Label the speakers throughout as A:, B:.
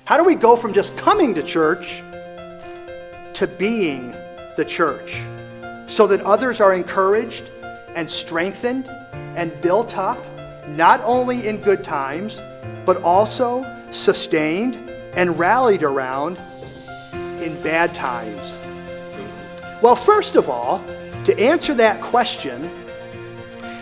A: How do we go from just coming to church to being the church so that others are encouraged and strengthened and built up, not only in good times, but also sustained and rallied around in bad times? Well, first of all, to answer that question,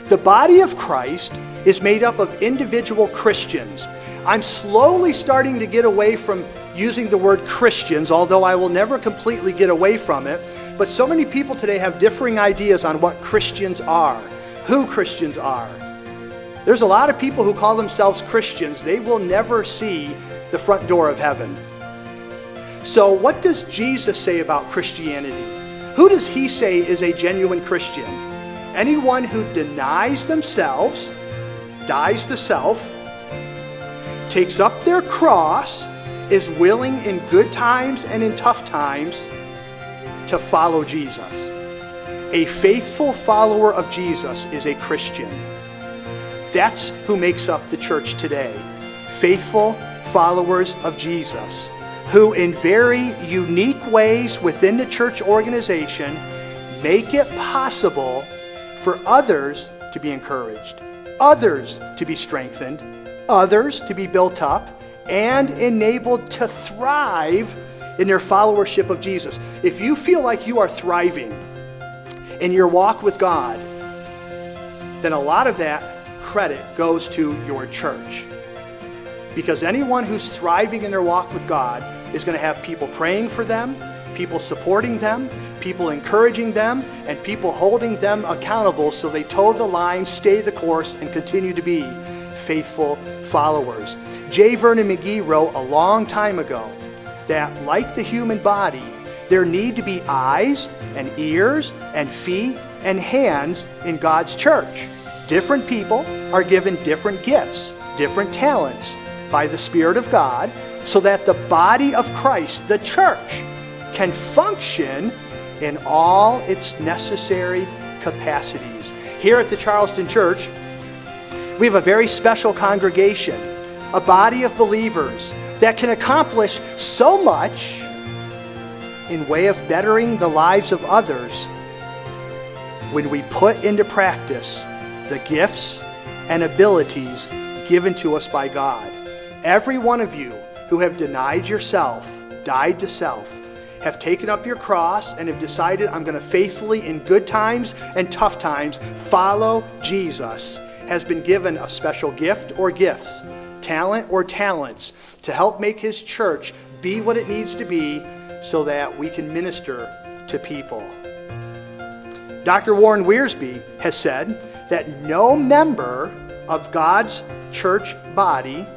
A: the body of Christ is made up of individual Christians. I'm slowly starting to get away from using the word Christians, although I will never completely get away from it. But so many people today have differing ideas on what Christians are, who Christians are. There's a lot of people who call themselves Christians. They will never see the front door of heaven. So what does Jesus say about Christianity? Who does he say is a genuine Christian? Anyone who denies themselves, dies to self, takes up their cross, is willing in good times and in tough times to follow Jesus. A faithful follower of Jesus is a Christian. That's who makes up the church today. Faithful followers of Jesus, who in very unique ways within the church organization make it possible for others to be encouraged, others to be strengthened, others to be built up, and enabled to thrive in their followership of Jesus. If you feel like you are thriving in your walk with God, then a lot of that credit goes to your church. Because anyone who's thriving in their walk with God is going to have people praying for them, people supporting them, people encouraging them, and people holding them accountable so they toe the line, stay the course, and continue to be faithful followers. J. Vernon McGee wrote a long time ago that, like the human body, there need to be eyes and ears and feet and hands in God's church. Different people are given different gifts, different talents by the Spirit of God, so that the body of Christ, the church, can function in all its necessary capacities. Here at the Charleston Church, we have a very special congregation, a body of believers that can accomplish so much in way of bettering the lives of others when we put into practice the gifts and abilities given to us by God. Every one of you who have denied yourself, died to self, have taken up your cross and have decided, I'm going to faithfully in good times and tough times follow Jesus, has been given a special gift or gifts, talent or talents to help make his church be what it needs to be so that we can minister to people. Dr. Warren Wiersbe has said that no member of God's church body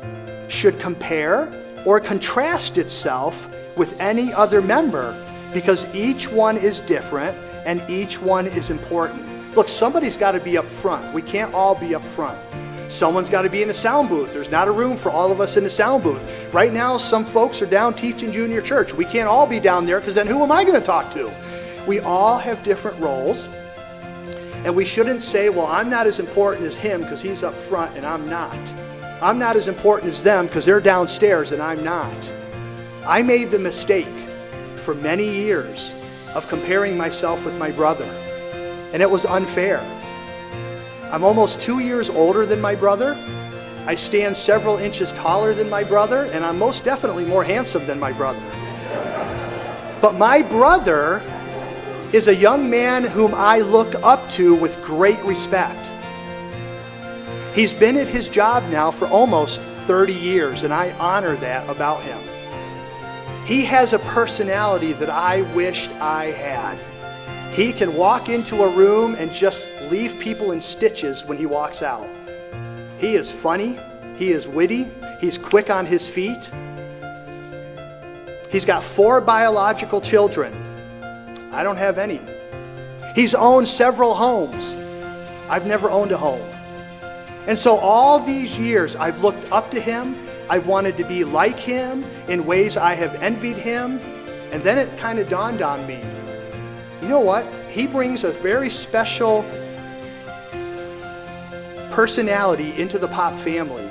A: should compare or contrast itself with any other member, because each one is different and each one is important. Look, somebody's got to be up front. We can't all be up front. Someone's got to be in the sound booth. There's not a room for all of us in the sound booth. Right now, some folks are down teaching junior church. We can't all be down there, because then who am I going to talk to? We all have different roles, and we shouldn't say, well, I'm not as important as him because he's up front and I'm not. I'm not as important as them because they're downstairs and I'm not. I made the mistake for many years of comparing myself with my brother, and it was unfair. I'm almost 2 years older than my brother. I stand several inches taller than my brother, and I'm most definitely more handsome than my brother. But my brother is a young man whom I look up to with great respect. He's been at his job now for almost 30 years, and I honor that about him. He has a personality that I wished I had. He can walk into a room and just leave people in stitches when he walks out. He is funny, he is witty, he's quick on his feet. He's got 4 biological children. I don't have any. He's owned several homes. I've never owned a home. And so all these years I've looked up to him. I've wanted to be like him in ways I have envied him. And then it kind of dawned on me, you know what? He brings a very special personality into the Pop family.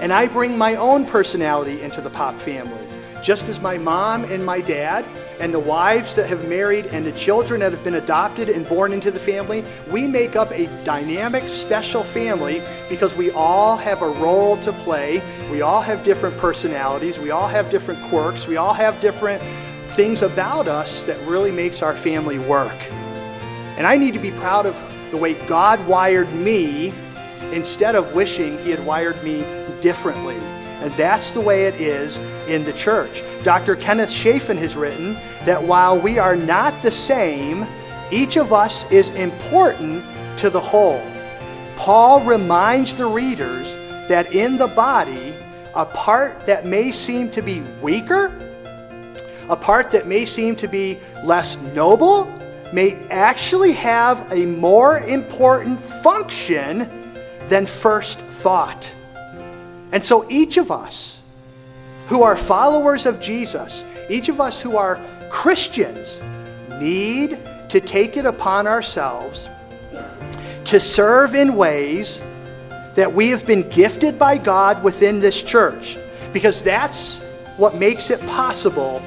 A: And I bring my own personality into the Pop family. Just as my mom and my dad and the wives that have married and the children that have been adopted and born into the family, we make up a dynamic, special family because we all have a role to play. We all have different personalities. We all have different quirks. We all have different things about us that really makes our family work. And I need to be proud of the way God wired me instead of wishing He had wired me differently. And that's the way it is in the church. Dr. Kenneth Chafin has written that while we are not the same, each of us is important to the whole. Paul reminds the readers that in the body, a part that may seem to be weaker, a part that may seem to be less noble, may actually have a more important function than first thought. And so each of us who are followers of Jesus, each of us who are Christians, need to take it upon ourselves to serve in ways that we have been gifted by God within this church, because that's what makes it possible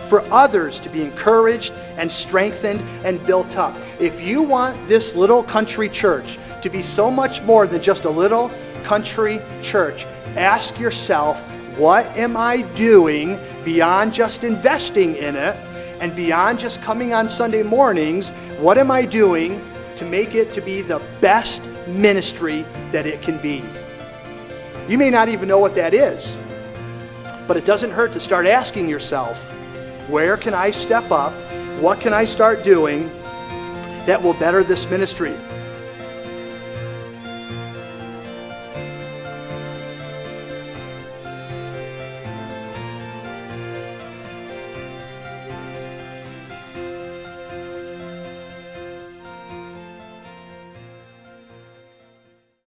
A: for others to be encouraged and strengthened and built up. If you want this little country church to be so much more than just a little country church, ask yourself, what am I doing beyond just investing in it and beyond just coming on Sunday mornings? What am I doing to make it to be the best ministry that it can be? You may not even know what that is, but it doesn't hurt to start asking yourself, where can I step up? What can I start doing that will better this ministry?